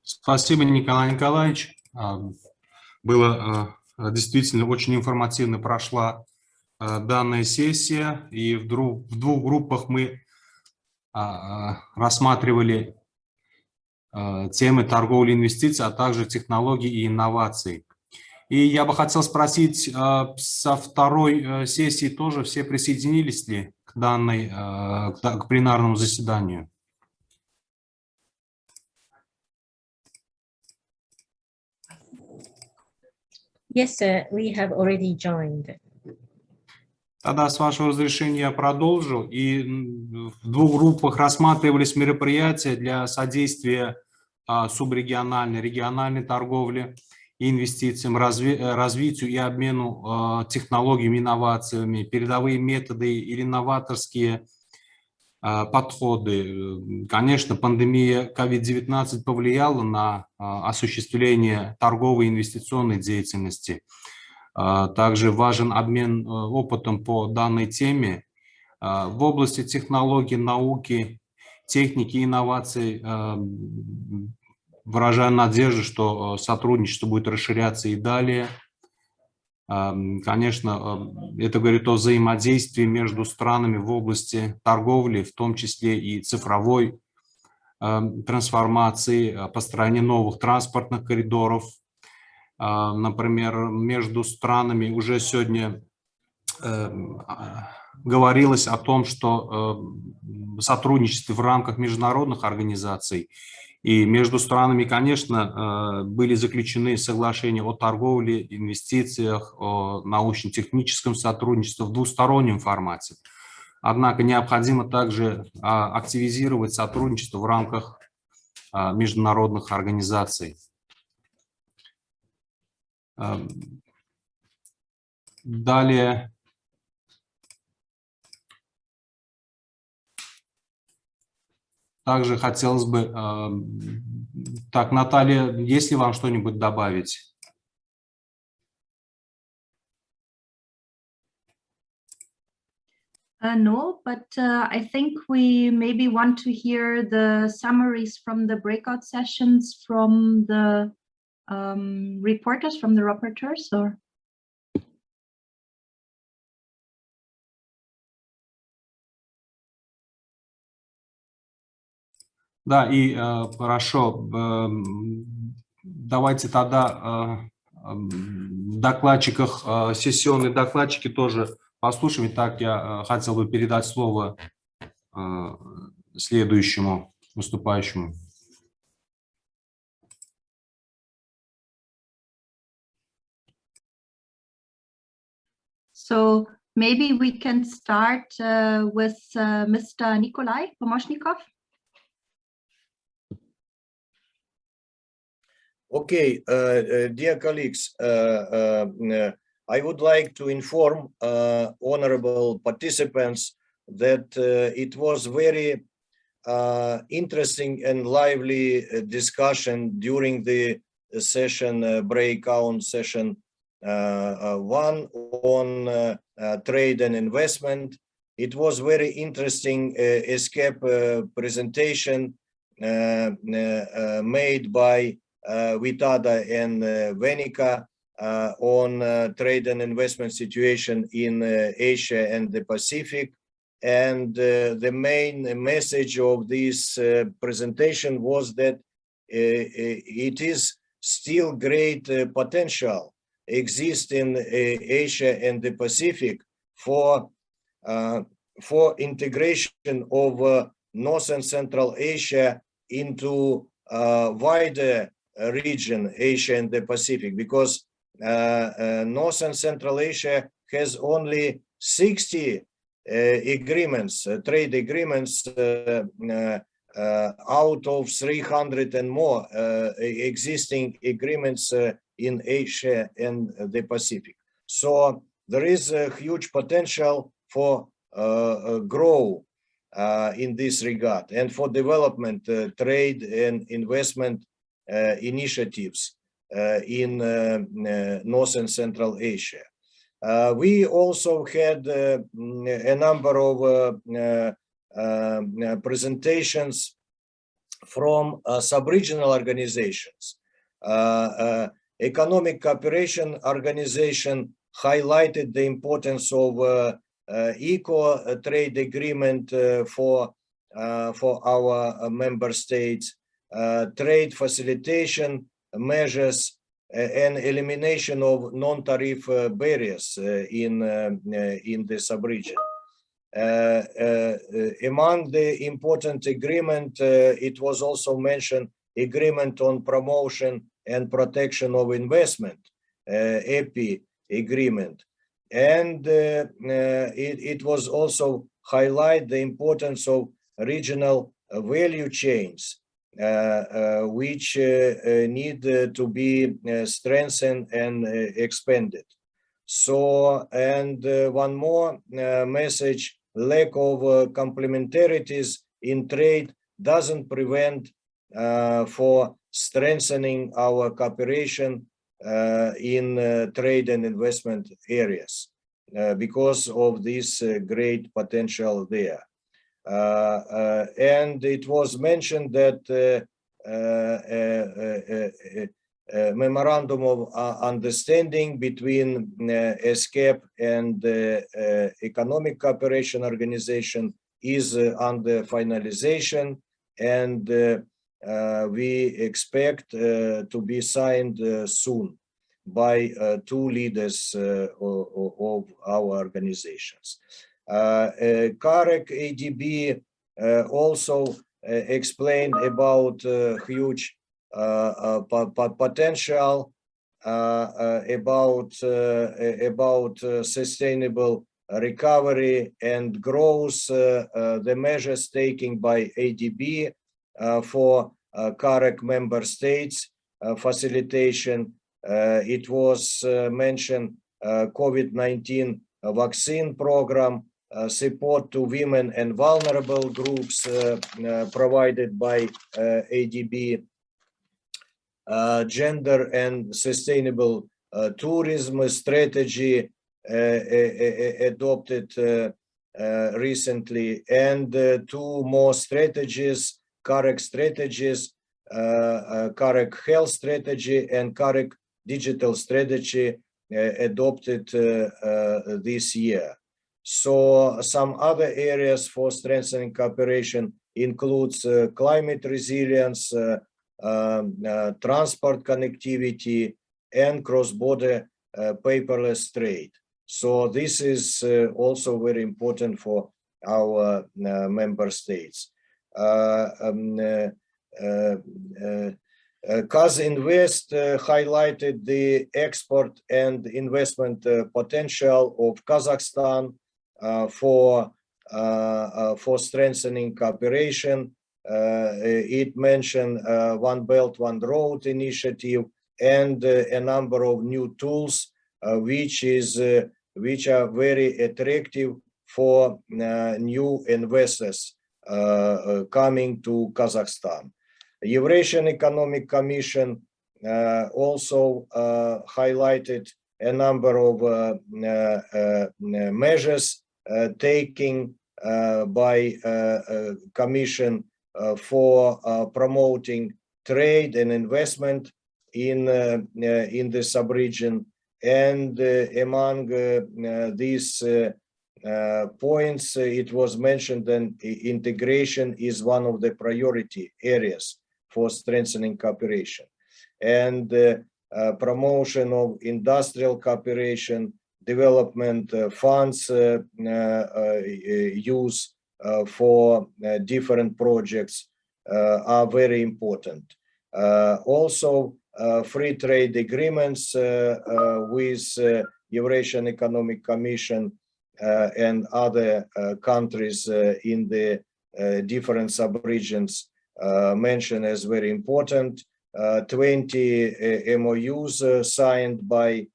Спасибо, Николай Николаевич. Было действительно очень информативно прошла данная сессия, и в двух группах мы рассматривали темы торговли и инвестиций, а также технологий и инноваций. И я бы хотел спросить, со второй сессии тоже все присоединились ли к к пленарному заседанию? Yes, sir, we have already joined. Тогда, с вашего разрешения, я продолжу. И в двух группах рассматривались мероприятия для содействия субрегиональной, региональной торговле и инвестициям, развитию и обмену технологиями, инновациями, передовые методы или новаторские подходы. Конечно, пандемия COVID-19 повлияла на осуществление торговой и инвестиционной деятельности. Также важен обмен опытом по данной теме. В области технологий, науки, техники и инноваций выражаю надежду, что сотрудничество будет расширяться и далее. Конечно, это говорит о взаимодействии между странами в области торговли, в том числе и цифровой трансформации, построения новых транспортных коридоров. Например, между странами уже сегодня говорилось о том, что сотрудничество в рамках международных организаций и между странами, конечно, были заключены соглашения о торговле, инвестициях, о научно-техническом сотрудничестве в двустороннем формате. Однако необходимо также активизировать сотрудничество в рамках международных организаций. Далее. Также хотелось бы... Так, Наталья, есть ли вам что-нибудь добавить? No, but I think we maybe want to hear the summaries from the breakout sessions from the reporters, from the rapporteurs, or? Да, и хорошо, давайте тогда докладчиках, сессионные докладчики тоже послушаем. Итак, я хотел бы передать слово следующему выступающему. So maybe we can start with Mr. Nikolai Pomoshnikov. Okay, dear colleagues, I would like to inform honorable participants that it was very interesting and lively discussion during the session, breakout session 1 on trade and investment. It was very interesting ESCAP presentation made by Vitada and Venica on trade and investment situation in Asia and the Pacific. And the main message of this presentation was that it is still great potential exists in Asia and the Pacific for integration of North and Central Asia into wider region, Asia and the Pacific, because North and Central Asia has only 60 agreements, trade agreements out of 300 and more existing agreements in Asia and the Pacific. So there is a huge potential for growth in this regard and for development, trade and investment initiatives in North and Central Asia. We also had a number of presentations from sub-regional organizations. Economic Cooperation Organization highlighted the importance of eco trade agreement for our member states, trade facilitation measures, and elimination of non-tariff barriers in the sub-region. Among the important agreement, it was also mentioned agreement on promotion and protection of investment, EPI agreement. And it was also highlight the importance of regional value chains, which need to be strengthened and expanded. So, and one more message, lack of complementarities in trade doesn't prevent for strengthening our cooperation in trade and investment areas because of this great potential there. And it was mentioned that memorandum of understanding between ESCAP and the Economic Cooperation Organization is under finalization, and we expect to be signed soon by two leaders of our organizations. CAREC ADB also explained about huge potential about sustainable recovery and growth, the measures taken by ADB for CAREC member states facilitation. It was mentioned COVID-19 vaccine program, support to women and vulnerable groups provided by ADB, gender and sustainable tourism strategy adopted recently, and two more strategies, CAREC strategies, CAREC health strategy and CAREC digital strategy adopted this year. So some other areas for strengthening cooperation includes climate resilience, transport connectivity, and cross-border paperless trade. So this is also very important for our member states. CAS Invest highlighted the export and investment potential of Kazakhstan for strengthening cooperation. It mentioned One Belt, One Road initiative and a number of new tools which are very attractive for new investors coming to Kazakhstan. Eurasian Economic Commission also highlighted a number of measures taken by Commission for promoting trade and investment in the sub-region, and among these points, it was mentioned that integration is one of the priority areas for strengthening cooperation, and promotion of industrial cooperation, development funds use for different projects are very important. Also, free trade agreements with Eurasian Economic Commission and other countries in the different sub-regions mentioned as very important. 20 MOUs signed by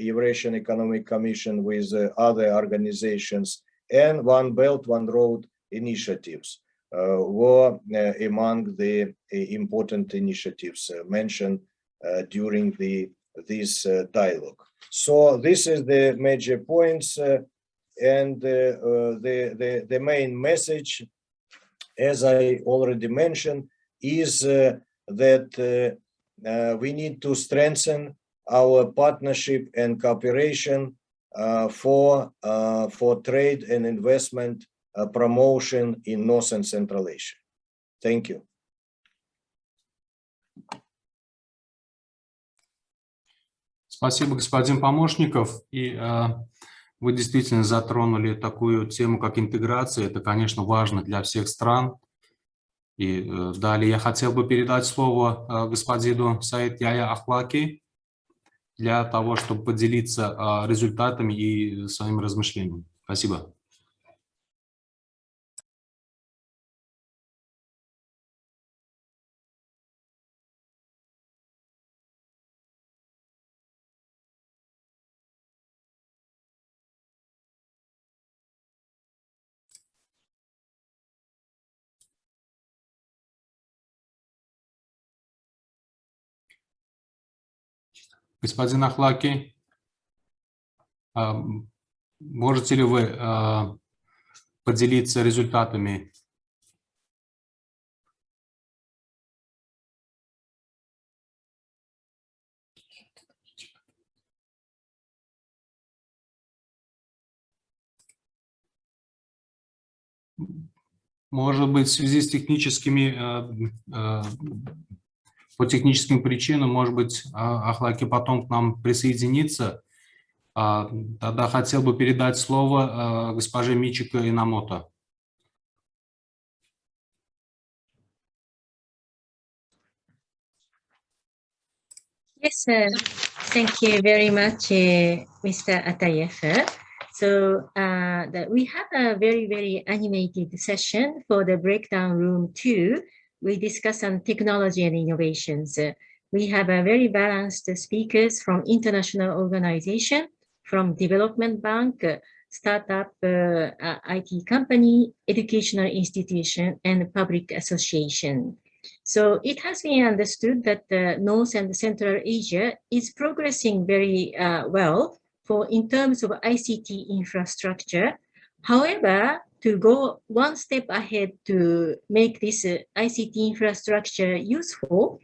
Eurasian Economic Commission with other organizations, and One Belt, One Road initiatives were among the important initiatives mentioned during this dialogue. So this is the major points, and the main message as I already mentioned, is that we need to strengthen our partnership and cooperation for trade and investment promotion in North and Central Asia. Thank you. Спасибо, господин Помощников. И вы действительно затронули такую тему, как интеграция. Это, конечно, важно для всех стран. И далее я хотел бы передать слово господину Саид Яя Ахлаки для того, чтобы поделиться результатами и своими размышлениями. Спасибо. Господин Ахлаки, можете ли вы поделиться результатами? Может быть, в связи с по техническим причинам, может быть, Ахлаки потом к нам присоединится. Тогда хотел бы передать слово госпоже Мичико Инамото. Yes, thank you very much, Mr. Atayev. So we have a very, very animated session for the breakdown room 2. We discuss on technology and innovations. We have a very balanced speakers from international organization, from development bank, startup, IT company, educational institution, and public association. So it has been understood that North and Central Asia is progressing very well in terms of ICT infrastructure. However, to go one step ahead to make this ICT infrastructure useful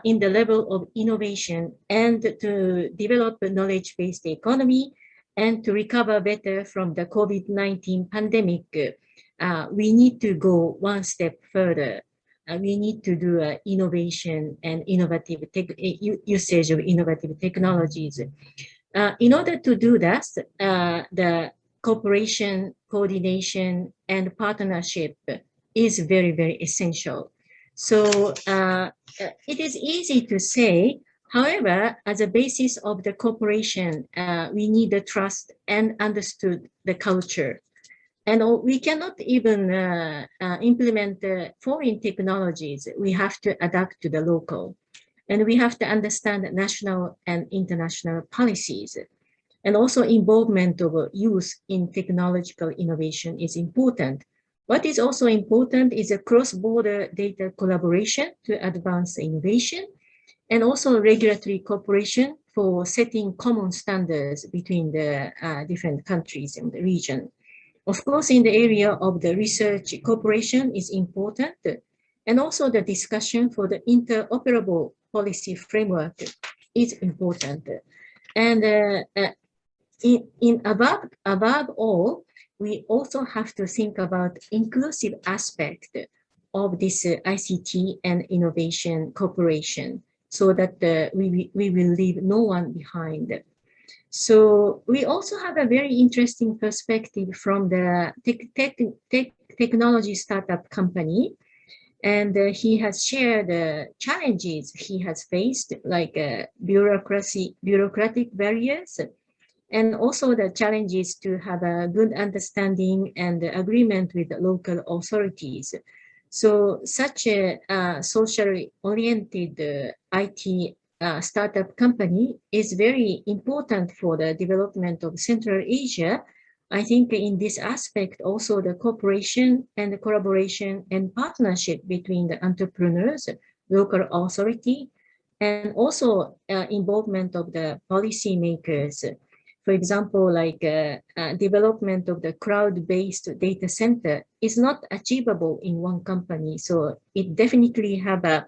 in the level of innovation and to develop a knowledge-based economy and to recover better from the COVID-19 pandemic, we need to go one step further. We need to do innovation and innovative usage of innovative technologies. In order to do that, the cooperation, coordination, and partnership is very, very essential. So it is easy to say, however, as a basis of the cooperation, we need the trust and understood the culture. And we cannot even implement foreign technologies. We have to adapt to the local. And we have to understand national and international policies. And also involvement of youth in technological innovation is important. What is also important is a cross-border data collaboration to advance innovation, and also regulatory cooperation for setting common standards between the different countries in the region. Of course, in the area of the research cooperation is important, and also the discussion for the interoperable policy framework is important. And above all, we also have to think about inclusive aspect of this ICT and innovation cooperation, so that we will leave no one behind. So we also have a very interesting perspective from the technology startup company. And he has shared the challenges he has faced, like bureaucratic barriers, and also the challenges to have a good understanding and agreement with the local authorities. So such a socially oriented IT startup company is very important for the development of Central Asia. I think in this aspect, also the cooperation and the collaboration and partnership between the entrepreneurs, local authority, and also involvement of the policymakers For example, like development of the cloud-based data center is not achievable in one company. So it definitely have a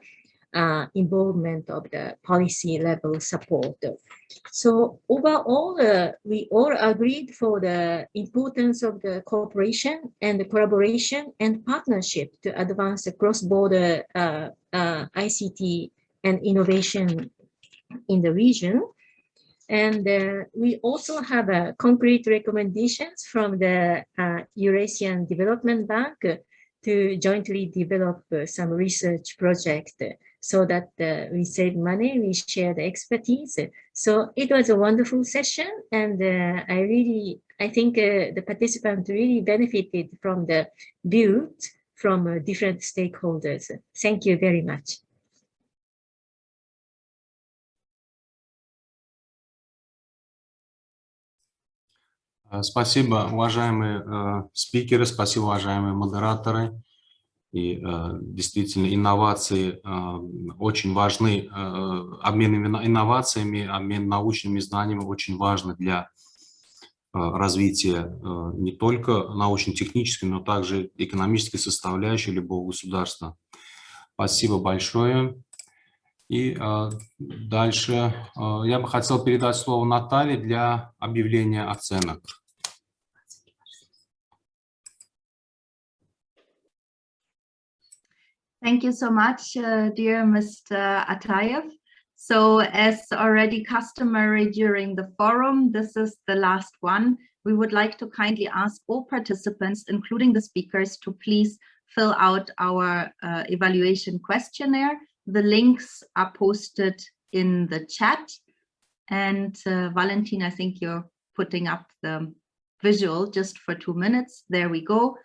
involvement of the policy level support. So overall, we all agreed for the importance of the cooperation and the collaboration and partnership to advance the cross-border ICT and innovation in the region. And we also have concrete recommendations from the Eurasian Development Bank to jointly develop some research project so that we save money, we share the expertise. So it was a wonderful session, and I think the participants really benefited from the views from different stakeholders. Thank you very much. Спасибо, уважаемые спикеры, спасибо, уважаемые модераторы. И действительно, инновации очень важны, обмен инновациями, обмен научными знаниями очень важно для развития не только научно-технической, но также экономической составляющей любого государства. Спасибо большое. И дальше я бы хотел передать слово Наталье для объявления оценок. Thank you so much, dear Mr. Atayev. So as already customary during the forum, this is the last one. We would like to kindly ask all participants, including the speakers, to please fill out our evaluation questionnaire. The links are posted in the chat. And Valentin, I think you're putting up the visual just for 2 minutes. There we go.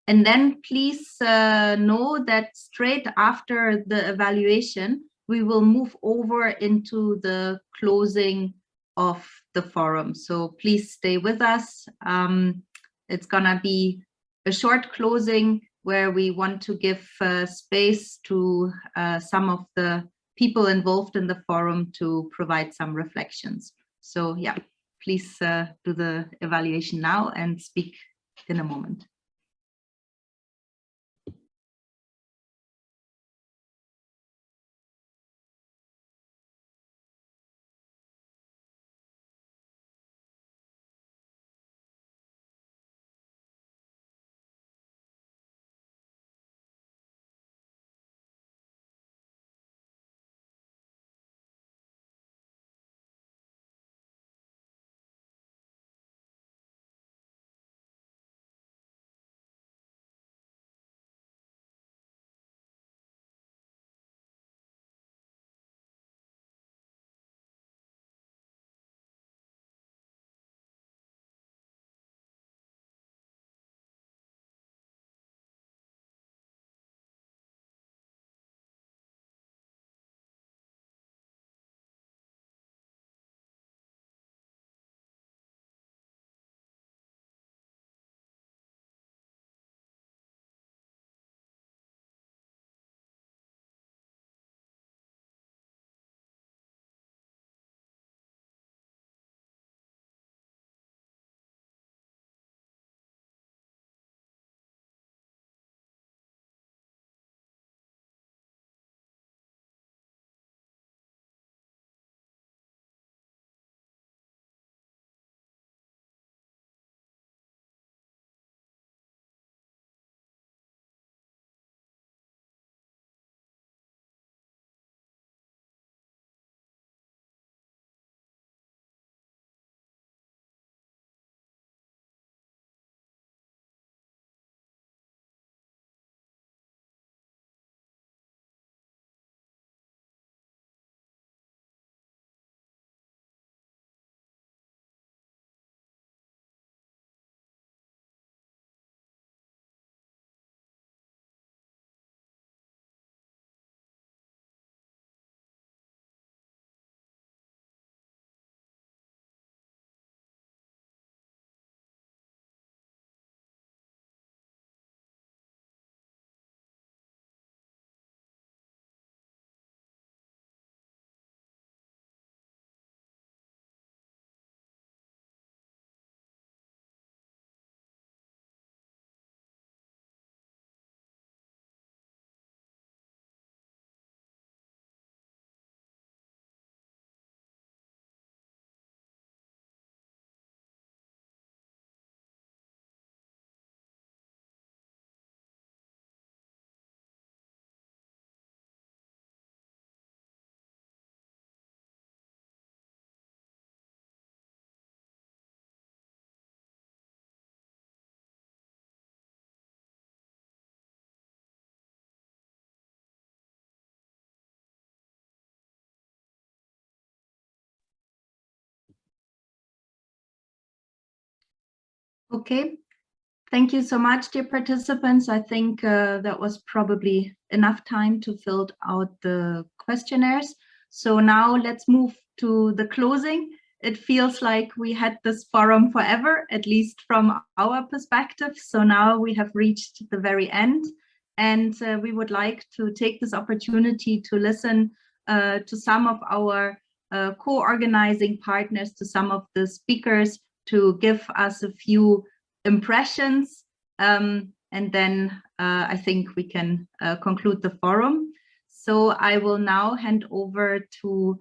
And then please know that straight after the evaluation, we will move over into the closing of the forum. So please stay with us. It's gonna be a short closing where we want to give space to some of the people involved in the forum to provide some reflections. So yeah, please do the evaluation now and speak in a moment. Okay. Thank you so much, dear participants. I think that was probably enough time to fill out the questionnaires. So now let's move to the closing. It feels like we had this forum forever, at least from our perspective. So now we have reached the very end, and we would like to take this opportunity to listen to some of our co-organizing partners, to some of the speakers, to give us a few impressions, and then I think we can conclude the forum. So I will now hand over to